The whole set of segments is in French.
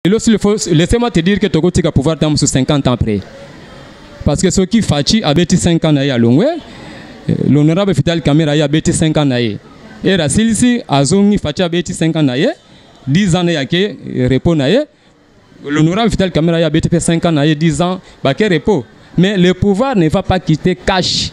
Laissez-moi te dire que Togo tika pouvoir dans 50 ans après. Parce que ceux qui Fachi a 5 ans à Longwe, l'honorable Vital Kamerhe a 5 ans. Et Rassilisi a Zongi Fachi a 5 ans. 10 ans à que repos naye. L'honorable Vital Kamerhe a 5 ans, 10 ans, bah que repos. Mais le pouvoir ne va pas quitter cash.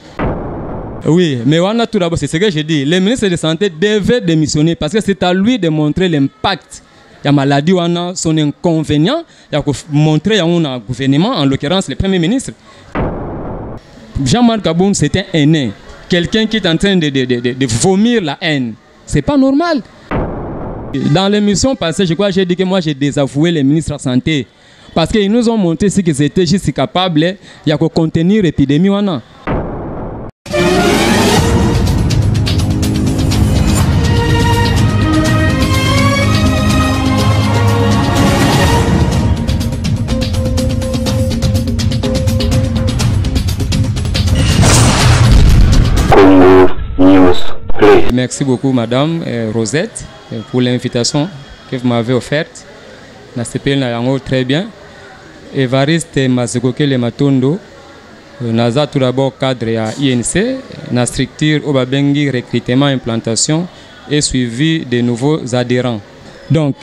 Oui, mais on a tout d'abord, c'est ce que j'ai dit. Le ministre de la Santé devait démissionner parce que c'est à lui de montrer l'impact. Il y a maladie, on a son inconvénient. Il y a montrer à un gouvernement, en l'occurrence le Premier ministre. Jean-Marc Aboun, c'est un haineux. Quelqu'un qui est en train de vomir la haine. C'est pas normal. Dans l'émission passée, je crois que j'ai dit que moi j'ai désavoué les ministres de la Santé. Parce qu'ils nous ont montré ce qu'ils étaient juste capables. Il y a qu'à contenir l'épidémie. Merci beaucoup, Madame Rosette, pour l'invitation que vous m'avez offerte. Très bien. Evariste Mazegokele Matondo, Naza tout d'abord cadre à INC, na structure Obabengi recrutement implantation et suivi de nouveaux adhérents. Donc,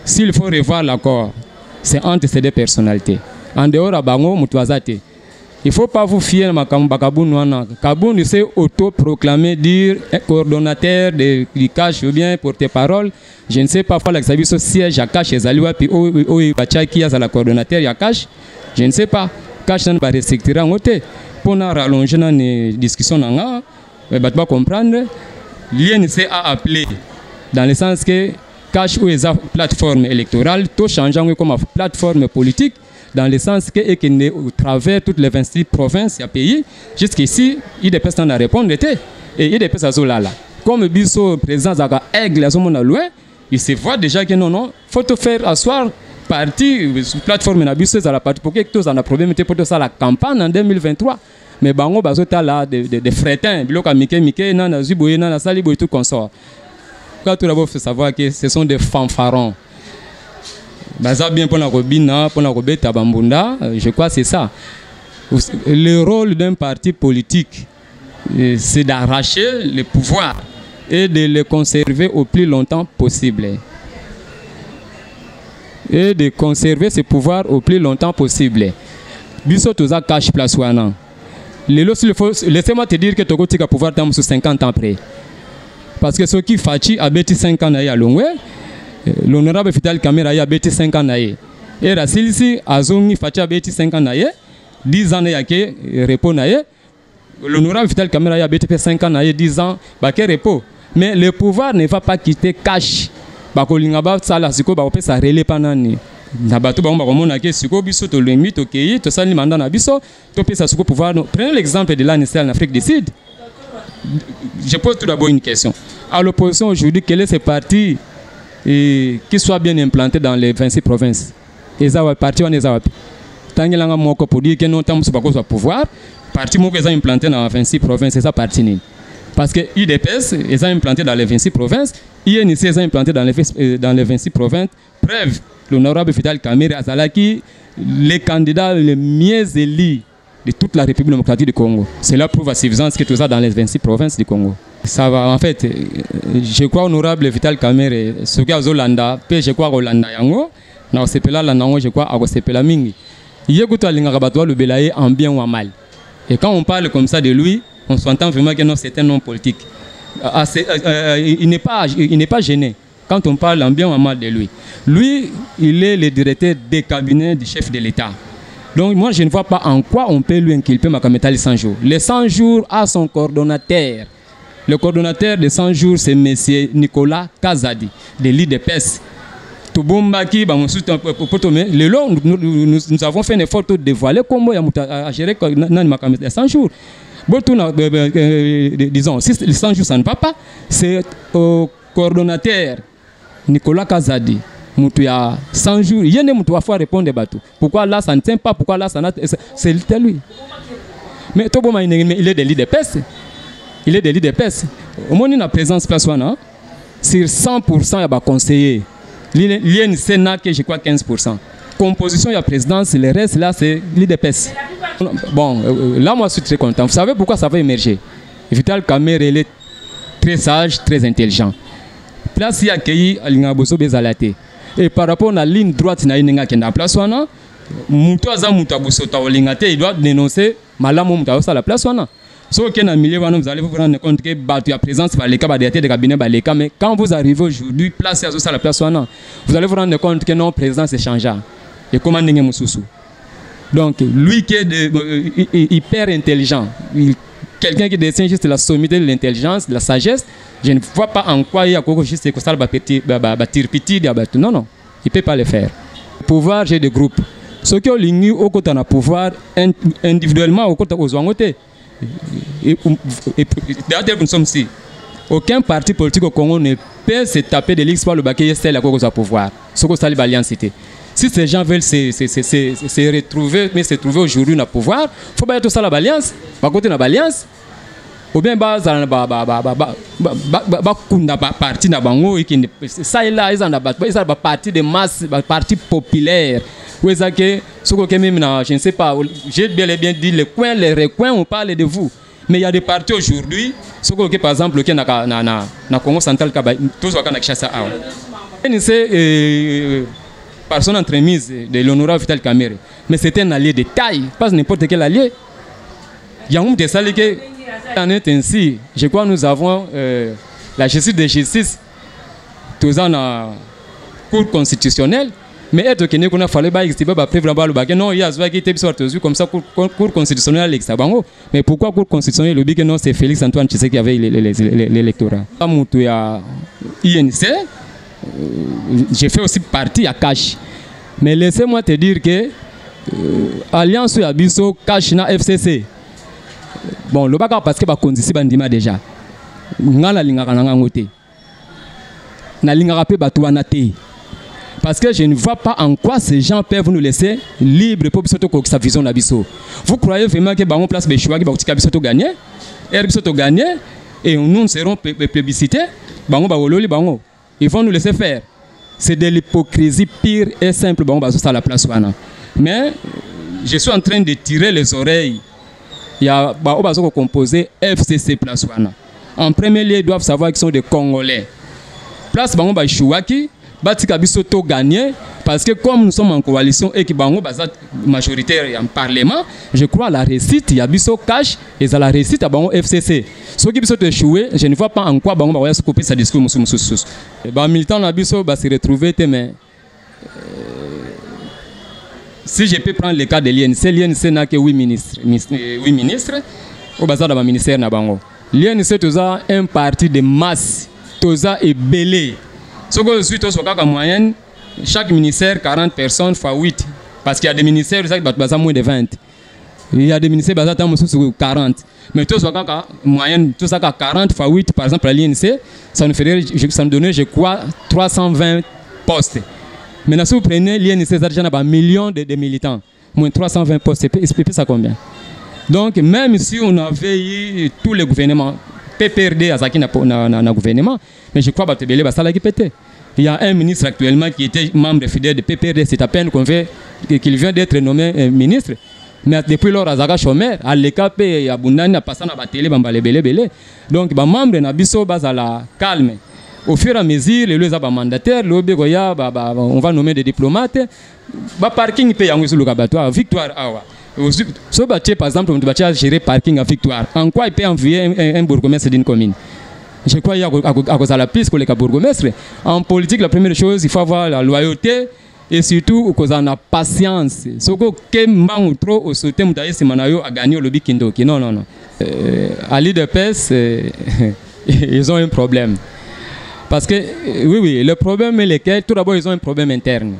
s'il faut revoir l'accord, c'est entre ces deux personnalités. En dehors de Bango, Moutouazate. Il ne faut pas vous fier à Kaboun. Kaboun s'est autoproclamé dire coordonnateur de cash ou bien porte-parole. Je ne sais pas, il y a un siège à cash, puis qui a la coordonnateur à cash. Je ne sais pas. Cash n'a pas restricté en côté. Pour rallonger la discussion, on va comprendre. L'INC a appelé dans le sens que cash ou une plateforme électorale, tout changeant comme plateforme politique. Dans le sens que, au travers toutes les 26 provinces et pays, jusqu'ici, il y a des personnes à répondre. Et il y a des personnes là. Comme Bisso, président Zaga Aigle, à ce moment-là, il se voit déjà que non, il faut te faire asseoir parti, plateforme na Bisso, à la partie pour que tous en a problème pour ça la campagne en 2023. Mais Bango, Bazota là, des frétins, Biloka Mike, Nana Zuboye, Nana Salibo et tout consort. Quand tout d'abord, il faut savoir que ce sont des fanfarons. Bien pour la Robina, pour la Robeta Bambunda, je crois que c'est ça. Le rôle d'un parti politique, c'est d'arracher le pouvoir et de le conserver au plus longtemps possible. Et de conserver ce pouvoir au plus longtemps possible. Biso toza cash place wana. Laissez-moi te dire que Togo tika pouvoir dans 50 ans après. Parce que ceux qui Fachi a 5 ans à Longwe, l'honorable Vital Kamerhe a 5 ans. Et Rassilisi a Zongi Fachi a 5 ans. 10 ans à que repos naye. L'honorable Vital Kamerhe a 5 ans, 10 ans, bah que repos. Mais le pouvoir ne va pas quitter cash. Bah kolingaba sala siko bah opé ça relé panani. Na bato ba mona ke siko biso to lengmi to kei to sali manda na biso to pesa siko pouvoir. Prenez l'exemple de l'ANC en Afrique du Sud. Je pose tout d'abord une question. À l'opposition aujourd'hui, quel est ce parti qui soit bien implanté dans les 26 provinces? Ezawa parti on ezawa. Tangilanga moko pour dire que non tam so bako so pouvoir, parti moko est implanté dans les 26 provinces, c'est ça parti ni. Parce que IDPS est implanté dans les 26 provinces, INC est implanté dans les 26 provinces. Preuve, l'honorable Vital Kamerhe Azalaki, les candidats les mieux élus de toute la République démocratique du Congo. Cela prouve à suffisance que tout ça dans les 26 provinces du Congo. Ça va, en fait, je crois honorable Vital Kamerhe, ce gars Zolanda, je crois Rolanda Yango, na osepela la nango, je crois osepela mingi. Yekuta lingabato le belaye en bien ou en mal. Et quand on parle comme ça de lui, on s'entend vraiment que non, c'est un homme politique. Il n'est pas gêné quand on parle en bien ou en mal de lui. Lui, il est le directeur des cabinets du chef de l'État. Donc moi, je ne vois pas en quoi on peut lui inculper Makameta les 100 jours. Les 100 jours à son coordonnateur. Le coordonnateur de 100 jours, c'est M. Nicolas Kazadi, de l'IDPS. Nous avons fait un effort de dévoiler comment il a géré les 100 jours. Disons, si les 100 jours ça ne va pas, c'est au coordonnateur Nicolas Kazadi. Il y a 100 jours, il y a des gens qui répondre bateau. Pourquoi là ça ne tient pas, pourquoi là ça n'a... C'est lui. Mais il est de l'IDPS. Il est de l'IDPS. Au moins, il y a une présence place sur 100%, il y a des conseillers. L'INC n'a que, je crois, 15%. Composition, il y a présidence, le reste, là, c'est l'IDPS. Bon, là, moi, je suis très content. Vous savez pourquoi ça va émerger? Vital Kamerhe, il est très sage, très intelligent. Place, il y a accueilli Alingaboso Bezalate. Et par rapport à la ligne droite, il y a une place, il doit dénoncer Malamou à la place. Si vous allez vous rendre compte que la présence de cabinet, mais quand vous arrivez aujourd'hui, place à la place, vous allez vous rendre compte que non, présence est changeante. Et comment Moussoussou. Donc, lui qui est hyper intelligent, quelqu'un qui détient juste la sommité de l'intelligence, de la sagesse, je ne vois pas en quoi il y a juste que ça va tirpiti. Non, non, il ne peut pas le faire. Pouvoir, j'ai des groupes. Ceux qui ont ligné au côté de pouvoir individuellement au côté aux Ouangoté. D'ailleurs, nous sommes ici. Aucun parti politique au Congo ne peut se taper de l'X par le baquet et la cause au pouvoir. Ce que ça l'alliance cité. Si ces gens veulent se retrouver, mais se trouver aujourd'hui dans le pouvoir, il faut pas tout ça la balance. Pas côté la balance. Ou bien parti na bango ça est là ils ont des parti de masse, parti populaire. Où est-ce que je ne sais pas, j'ai bel et bien dit les recoins, on parle de vous. Mais il y a des partis aujourd'hui, par exemple, qui na Congo central, tous les gens qui chassent à c'est personne entremise de l'honorable Vital Kamerhe. Mais c'était un allié de taille, pas n'importe quel allié. Il y a un des salles qui en est ainsi. Je crois que nous avons la justice de justice, tous en la cour constitutionnelle. Mais être que qu'on a fallu prévoir le bac. Non, il y a qui était comme ça cour constitutionnelle mais pourquoi cour constitutionnelle le but non c'est Félix Antoine Tshisekedi qui avait l'électorat. Il y a INC. J'ai fait aussi partie à Cash. Mais laissez-moi te dire que Alliance ou Abisso Cash na FCC. Bon, le bac parce que ba condition bandima déjà. Ngala lingaka na ngote. Na lingaka pe batuana te. Parce que je ne vois pas en quoi ces gens peuvent nous laisser libres pour sa vision d'Abisso. Vous croyez vraiment que Bango place Béchoua qui va gagner? Abisso gagner et nous serons plébiscités? Bango Baololi Bango. Ils vont nous laisser faire. C'est de l'hypocrisie pire et simple. Bango Basso à la place. Mais je suis en train de tirer les oreilles. Il y a Bango Basso composé FCC place. En premier lieu, ils doivent savoir qu'ils sont des Congolais. Place Bango Béchoua qui Batika Bisoto gagné parce que comme nous sommes en coalition et que Bango Bazat majoritaire en parlement, je crois à la réussite, il y a Biso Cash et à la réussite à Bango FCC. Ce qui Bisoto échoué, je ne vois pas en quoi Bango va se couper sa discours Moussous. Les militants de Biso va se retrouver, mais si je peux prendre le cas de l'INC n'a que 8 ministres, au bazar de ministère na Bango. L'INC toza un parti de masse, toza est belé. Ce que je suis en moyenne, chaque ministère 40 personnes fois 8. Parce qu'il y a des ministères qui ont moins de 20. Il y a des ministères qui ont 40. Mais tout ça, moyenne, tout ça 40 fois 8, par exemple, à l'INC, ça nous donnait, je crois, 320 postes. Maintenant, si vous prenez l'INC, ça a déjà un million de militants. Moins 320 postes, c'est ça combien? Donc, même si on avait eu tous les gouvernements, PPRD à Zaki na gouvernement, mais je crois que ça qui pété. Il y a un ministre actuellement qui était membre fidèle de PPRD, c'est à peine qu'il vient d'être nommé ministre. Mais depuis lors, Azaka Chomer, à l'EKP, il y a Bounani, à passer à la télé, donc, les membres n'abisso à la calme. Au fur et à mesure, les mandataires, on va nommer des diplomates. Le parking paye en Victoire. Par exemple, on doit gérer parking à Victoire. En quoi il peut envoyer un bourgmestre d'une commune? Je crois qu'il y a à cause de la piste pour les bourgmestres. En politique, la première chose, il faut avoir la loyauté et surtout cause de la patience. Ce que manque trop au soutien à gagner le Bikindoki. Non, non, non. À l'IDPS, ils ont un problème. Parce que, oui, le problème est lequel? Tout d'abord, ils ont un problème interne.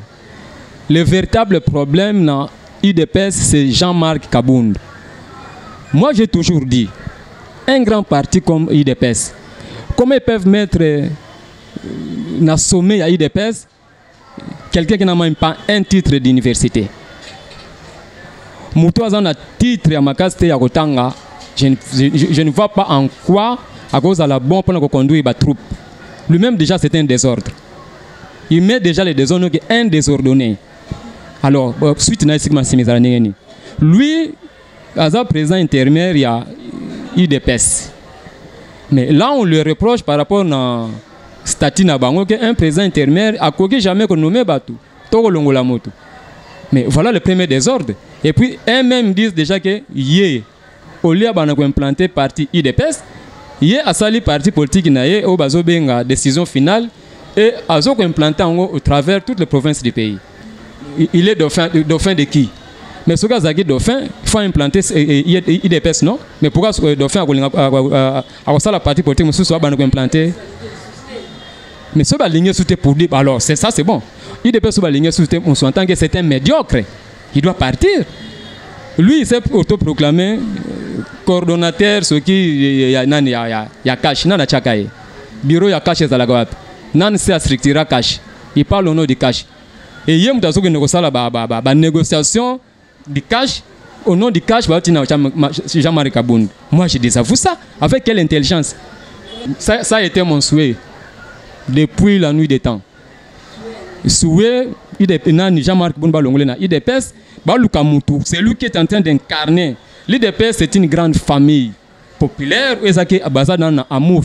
Le véritable problème dans l'IDPS, c'est Jean-Marc Kabound. Moi, j'ai toujours dit, un grand parti comme l'IDPS, comment ils peuvent mettre dans le sommet à l'IDPS quelqu'un qui n'a même pas un titre d'université? Moutoazan a titre à ma case à Rotanga. Je ne vois pas en quoi, à cause de la bombe pour conduire la troupe. Lui-même, déjà, c'était un désordre. il met déjà les désordonnés que un désordonné. Alors, suite à lui, à sa présent intermédiaire, il y a UDPS. Mais là, on lui reproche par rapport à statut Nabango qu'un président intermédiaire a jamais nommé Batou. Mais voilà le premier désordre. Et puis, eux-mêmes disent déjà que au lieu d'implanter parti UDPS, a sali parti politique au bazobenga décision finale et a implanté au travers toutes les provinces du pays. Il est dauphin de qui? Mais ce cas est dauphin, il faut implanter IDPS, non? Mais pourquoi dauphin a la partie politique, mais soit implanté? Mais ce qui est soutenu pour dire, alors c'est ça, c'est bon. IDPS est soutenu, on s'entend que c'est un médiocre. Il doit partir. Lui, il s'est autoproclamé coordonnateur, ce qui y a cash, il y a Tchakaye. Bureau, il y a cash, nan se structure cash. Il parle au nom du cash. Et il y a une négociation du cash. Au nom du cash, Jean-Marie Kabound. Moi, je désavoue ça. Avec quelle intelligence? Ça a été mon souhait depuis la nuit des temps. Souhait, Jean-Marie Kabound, IDPS, c'est lui qui est en train d'incarner. L'IDPS, c'est une grande famille populaire. Amour.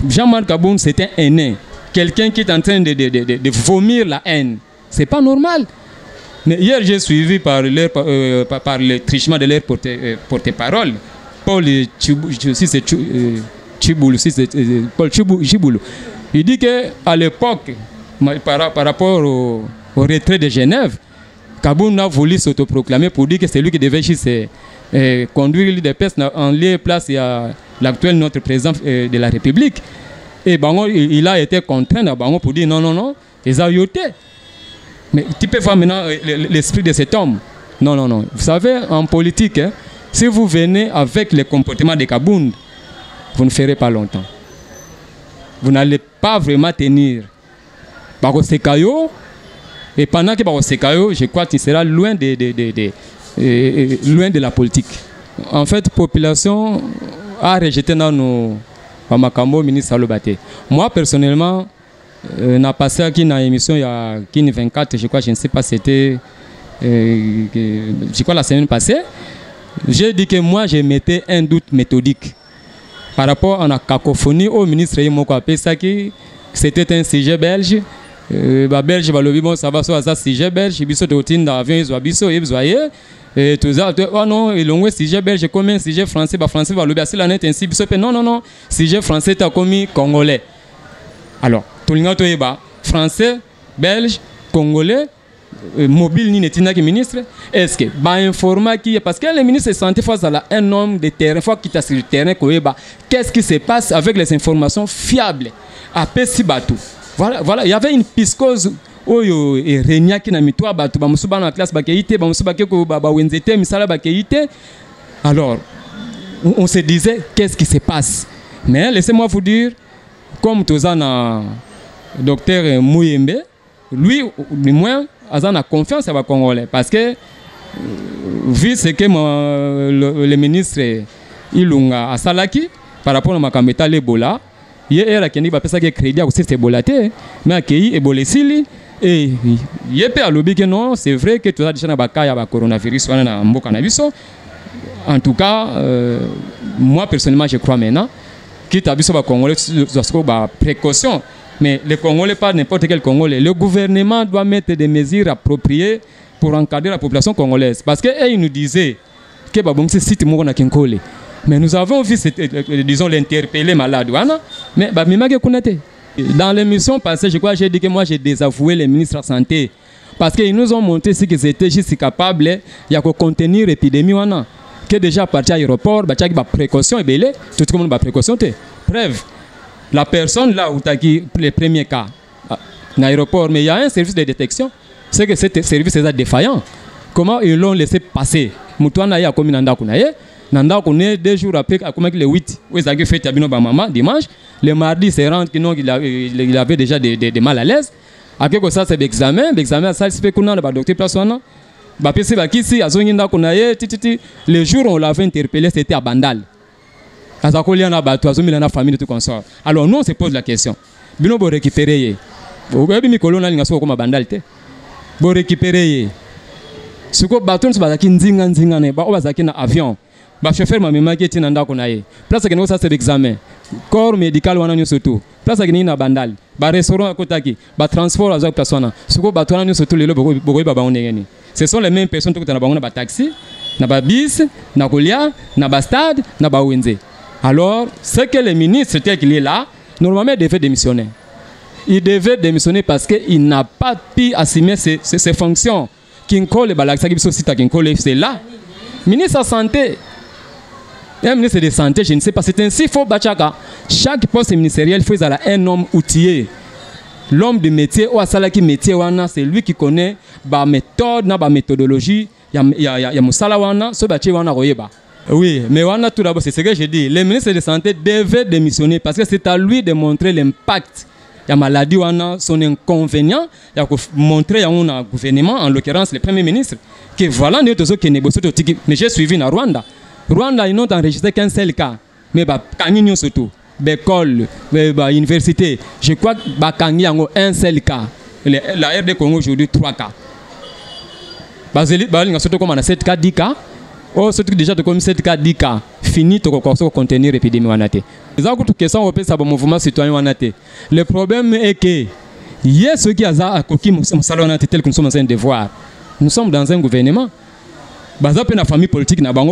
Jean-Marc Kabound, c'est un aîné. Quelqu'un qui est en train de vomir la haine. C'est pas normal. Mais hier, j'ai suivi par le trichement de leur porte-parole, Paul Chiboulou. Il dit qu'à l'époque, par rapport au retrait de Genève, Kabound a voulu s'autoproclamer pour dire que c'est lui qui devait conduire l'IDPS en lieu et place à l'actuel notre président de la République. Et Bango, il a été contraint à Bango pour dire non, ils ont yoté. Mais tu peux voir maintenant l'esprit de cet homme. Non. Vous savez, en politique, hein, si vous venez avec le comportement de Kabound, vous ne ferez pas longtemps. Vous n'allez pas vraiment tenir. Et pendant que je crois qu'il sera loin de la politique. En fait, la population a rejeté dans nos ministre Salobate. Moi, personnellement, n'a passé à une émission il y a 24, je crois, je ne sais pas, c'était je crois la semaine passée. J'ai dit que moi, je mettais un doute méthodique par rapport à la cacophonie au ministre Yemoko Apesaki. C'était un sujet belge. Belge, bon, ça va sur un sujet belge. Il y a des avions, et tout ça, oh non, il y a un sujet belge comme un sujet français, français va le bien, la net ainsi, non, sujet français t'as commis congolais. Alors, tout le monde est français, belge, congolais, mobile ni netina qui ministre. Est-ce que informa qui parce que les ministres se sentent face à un homme de terrain, fois qu'il est sur le terrain, qu'est-ce qui se passe avec les informations fiables à Pessibatou. Voilà, il y avait une piscose. Alors, on se disait, qu'est-ce qui se passe? Mais laissez-moi vous dire, comme tout ça, docteur Mouyembe, lui, du moins, il a confiance à Congolais. Parce que, vu ce que le ministre Ilunga a Salaki, par rapport à Makambeta l'Ebola, il y a un crédit aussi c'est Ebola, mais accueilli Ebola Sili. Et il peut à que non, c'est vrai que tout ça déjà na coronavirus en tout cas moi personnellement je crois maintenant que tu as vu sur Congolais précaution, mais les Congolais pas n'importe quel Congolais, le gouvernement doit mettre des mesures appropriées pour encadrer la population congolaise parce que ils nous disaient que c'est site na Kinkole, mais nous avons vu disons l'interpellé malade mais dans l'émission passée, je crois que j'ai dit que moi j'ai désavoué les ministres de la Santé. Parce qu'ils nous ont montré ce qu'ils étaient juste capables de contenir l'épidémie. Que déjà à partir de l'aéroport, il y a des précautions, tout le monde a des précautions. Preuve, la personne là où tu as les premiers cas, dans l'aéroport, mais il y a un service de détection. C'est que ce service est défaillant. Comment ils l'ont laissé passer? Moutouana a commis Nanda connaît 2 jours après, comme le 8, où ils ont fait maman dimanche. Le mardi, c'est rendu qu'il avait déjà des mal à l'aise. Après ça, c'est l'examen. L'examen, ça, c'est qu'on a le docteur Plaswana. Le jour où on l'avait interpellé, c'était à Bandal. Alors nous, on se pose la question. Bino bo récupérer. oyebi mikolo na linga soko koma bandal te bo récupérer soko baton so bazaki nzinga ne ba bazaki na avion ba chauffeur mamemaki tina ndako na ye place ke ça c'est l'examen corps médical wana nyo surtout place ke na bandal ba restaurant akotaki ba transport azak persona soko bato wana nyo surtout lelo bokoyi ba ngeni ce sont les mêmes personnes to na bango na ba taxi na ba bis na kolia na ba stade na ba wenze. Alors ce que le ministre tel qu'il est là normalement il devait démissionner. Il devait démissionner parce qu'il n'a pas pu assumer ses fonctions. Kinkole Balaksaki Sosita Kinkole, c'est là. Ministre de la Santé, un ministre de la Santé, je ne sais pas, c'est ainsi, il faut Bachaka. Chaque poste ministériel, il faut un homme outillé. L'homme de métier, ou Asalaki métier, c'est lui qui connaît la méthode, la méthodologie. Il y a Moussala Wana, ce bâti Wana Royeba. Oui, mais Wana tout d'abord, c'est ce que j'ai dit. Le ministre de la Santé devait démissionner parce que c'est à lui de montrer l'impact. Il y a maladie, son inconvénient, il y a montrer à un gouvernement, en l'occurrence le Premier ministre, que voilà, nous avons négocié. Mais j'ai suivi na Rwanda. Rwanda, ils n'ont enregistré qu'un seul cas. Mais Kangi surtout, l'école, l'université, je crois que Kangi a un seul cas. La RD Congo aujourd'hui 3 cas. Baseli, surtout comme on a 7 cas, 10 cas. Oh, surtout déjà comme 7 cas, 10 cas. Fini de contenir l'épidémie. Le problème est que il y a ceux qui ont tel que nous sommes en train de voir. Nous sommes dans un gouvernement. La famille politique n'a par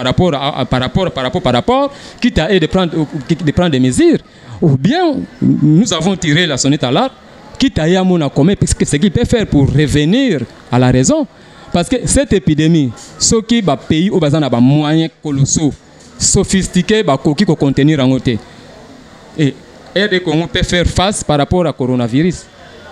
rapport, quitte à de prendre des mesures. Ou bien nous avons tiré la sonnette à l'arc, quitte à y avoir puisque ce qu'il peut faire pour revenir à la raison. Parce que cette épidémie, ceux qui ont pays où ils ont moyens colossaux, sophistiqués, qui peuvent contenir en côté. Et on peut faire face par rapport au coronavirus.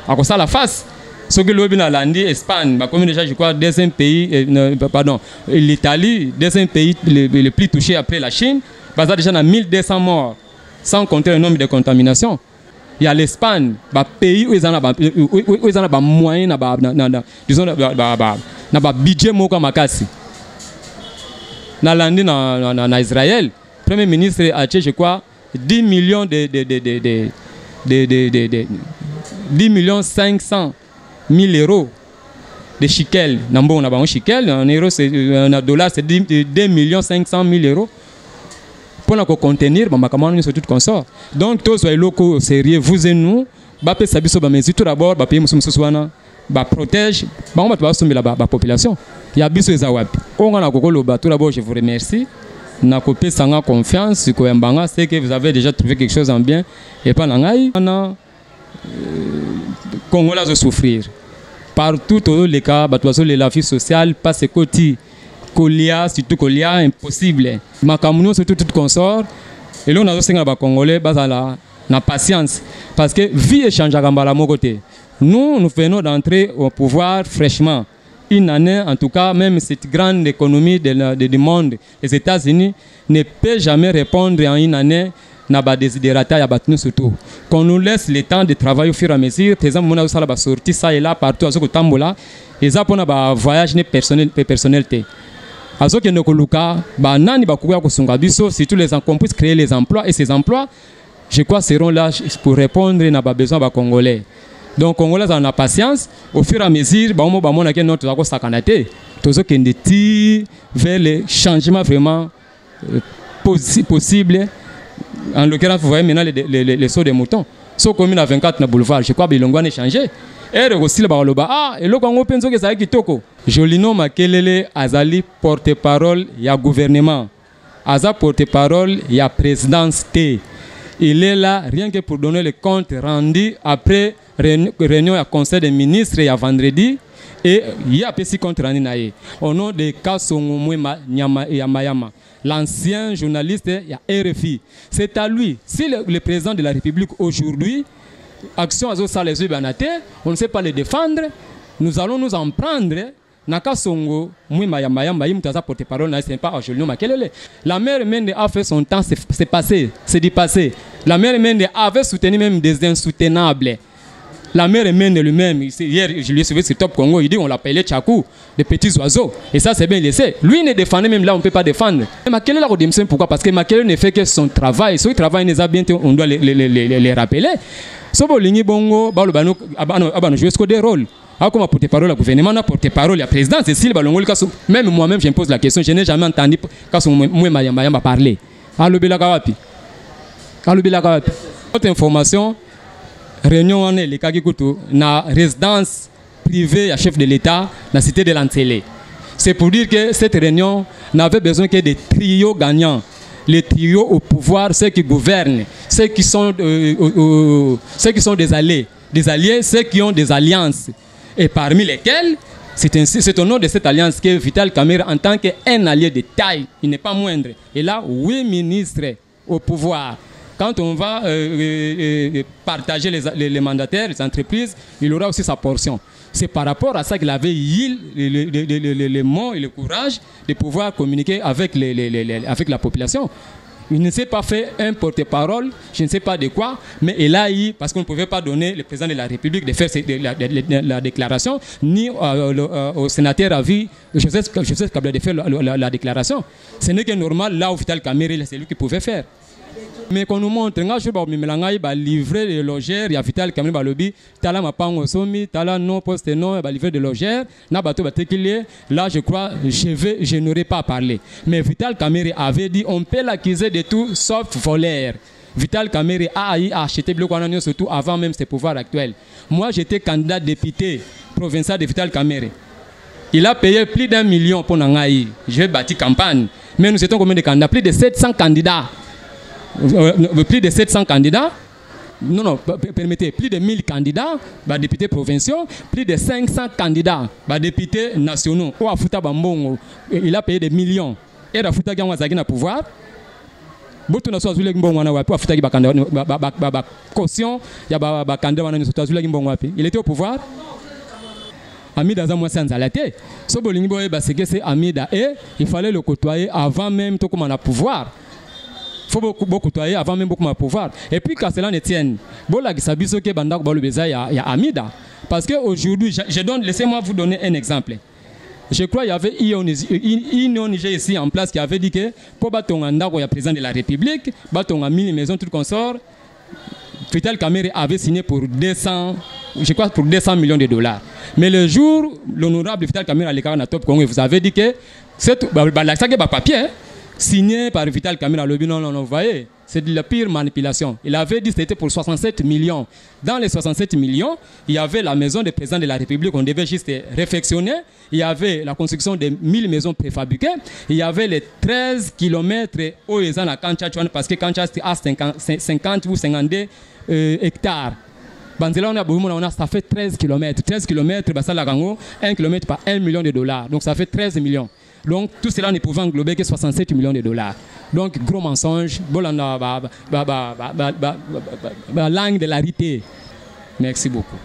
À ça la face. Ceux qui l'ont dit, l'Espagne, comme déjà je crois, deuxième pays, pardon, l'Italie, deuxième pays le plus touché après la Chine, il y a déjà 1200 morts, sans compter le nombre de contaminations. Il y a l'Espagne, pays où ils ont moyens, disons, na budget moko makasi na landi na Israël. Premier ministre a acheté je crois 10 millions 10 millions 500 000 euros de shekel. Nambo na ba shekel en euros c'est en dollars c'est 2 millions 500 000 euros pour nous contenir makamano sur tout consort. Donc tous les locaux sérieux vous et nous ba pe sabiso ba mesure tout d'abord ba pays mususu wana ba protège la population. Il y a biso ezawapi. On a tout d'abord je vous remercie. Na kopé sanga confiance ko mbanga c'est que vous avez déjà trouvé quelque chose en bien et pas nangai na Congolais de souffrir. Partout tous les cas batwaso la vie sociale passe côté colia surtout colia impossible. Makamuno surtout tout consort et là on a singa ba Congolais bazala na patience parce que vie échange à Gambala mon côté. Nous venons d'entrer au pouvoir fraîchement. Une année, en tout cas, même cette grande économie du monde, les États-Unis, ne peut jamais répondre en une année na ba desiderata ya batnu surtout. Qu'on nous laisse le temps de travailler au fur et à mesure. Par exemple, on a aussi la sortie ça et là partout à ce que tambola. Et ça pour na voyage personnalité. À ce que nous koluka, ba nani ba kuya kusunga biso, si tous les gens puissent créer les emplois et ces emplois, je crois seront là pour répondre à nos besoins ba congolais. Donc Congolais en a patience au fur et à mesure ba on a que notre ko sakanate tous ceux qui tire vers le changement vraiment possible. En l'occurrence vous voyez maintenant les sauts des moutons so commune à 24 na boulevard je crois bilongo a changé et aussi ba loba ah et le Congo penso que ça kitoko Jolino Makelele azali porte-parole ya gouvernement aza porte-parole ya présidence T. Il est là rien que pour donner le compte rendu après réunion à conseil des ministres et à vendredi et il y a petit compte rendu naé au nom de Kasongo Mwema Nyama et Yamayama l'ancien journaliste ya RFI. C'est à lui si le président de la République aujourd'hui action azo ça les banate on ne sait pas les défendre nous allons nous en prendre Nakasongo Mwema Yamayama imtaza porte-parole na c'est pas Jolino Makelele. La mère Mende a fait son temps c'est passé c'est dépassé. La mère Mende avait soutenu même des insoutenables. La mère humaine elle-même, hier je lui ai suivi sur Top Congo, il dit on l'appelait Tchakou, des petits oiseaux. Et ça c'est bien laissé. Lui ne défendait même là, on ne peut pas défendre. Et Makelele la redemption, pourquoi? Parce que Makelele ne fait que son travail. Son travail n'est pas bien, on doit les rappeler. Sobo lingi bongo, balo bano abano jouer ce des rôles. Comme porte-parole au gouvernement, porte-parole à la présidence, même moi-même je me pose la question, je n'ai jamais entendu quand moi Mayamba parler. Allo Belakawapi. Autre information, réunion en les Kagikutu, na résidence privée à chef de l'État, dans la cité de l'Antélé. C'est pour dire que cette réunion n'avait besoin que des trios gagnants. Les trios au pouvoir, ceux qui gouvernent, ceux qui sont des alliés, ceux qui ont des alliances. Et parmi lesquels, c'est au nom de cette alliance que Vital Kamerhe, en tant qu'un allié de taille, il n'est pas moindre. Et là, 8 ministres au pouvoir. Quand on va partager les mandataires, les entreprises, il aura aussi sa portion. C'est par rapport à ça qu'il avait eu les mots et le courage de pouvoir communiquer avec la population. Il ne s'est pas fait un porte-parole, je ne sais pas de quoi, mais il a eu, parce qu'on ne pouvait pas donner le président de la République de faire la déclaration, ni au sénateur à vie, Joseph Kabila de faire la déclaration. Ce n'est que normal, là où Vital Kamerhe, c'est lui qui pouvait faire. Mais qu'on nous montre, livrer des logères, il y a Vital Kamerhe Balobi, Tala Mapango Somi, Tala non poste non, livrer des logères, là je crois, je n'aurais pas parlé. Mais Vital Kamerhe avait dit, on peut l'accuser de tout sauf voleur. Vital Kamerhe a acheté Bloquananio surtout avant même ses pouvoirs actuels. Moi j'étais candidat député provincial de Vital Kamerhe. Il a payé plus d'1 million pour Nangaï. J'ai bâti campagne. Mais nous étions combien de candidats? Plus de 700 candidats. Plus de 700 candidats, permettez, plus de 1000 candidats, députés provinciaux, plus de 500 candidats, députés nationaux. Il a payé des millions. Et il a fait un pouvoir. Il était au pouvoir. Amida Zamwa Sanzalate. C'est Amida et il fallait le côtoyer avant même tout comme on a pouvoir. Il faut beaucoup côtoyer avant même beaucoup de pouvoir. Et puis quand cela ne tienne, il y a Amida. Parce qu'aujourd'hui, laissez-moi vous donner un exemple. Je crois qu'il y avait une ONG ici en place qui avait dit que pour le président de la République, il 1000 maisons, tout consort, Vital Kamerhe avait signé pour 200 millions de dollars. Mais le jour, l'honorable Vital Kamerhe à Top Congo, vous avez dit que c'est papier signé par Vital Kamerhe, non, vous voyez, c'est de la pire manipulation. Il avait dit que c'était pour 67 millions. Dans les 67 millions, il y avait la maison du président de la République, on devait juste réfectionner. Il y avait la construction de 1000 maisons préfabriquées. Il y avait les 13 km où ils ont la Kancha, parce que Kancha a 50 ou 52 hectares. Ça fait 13 km. 13 km, 1 km par 1 million de dollars. Donc ça fait 13 millions. Donc tout cela ne pouvait englober que 67 millions de dollars. Donc gros mensonge, langue de la vérité. Merci beaucoup.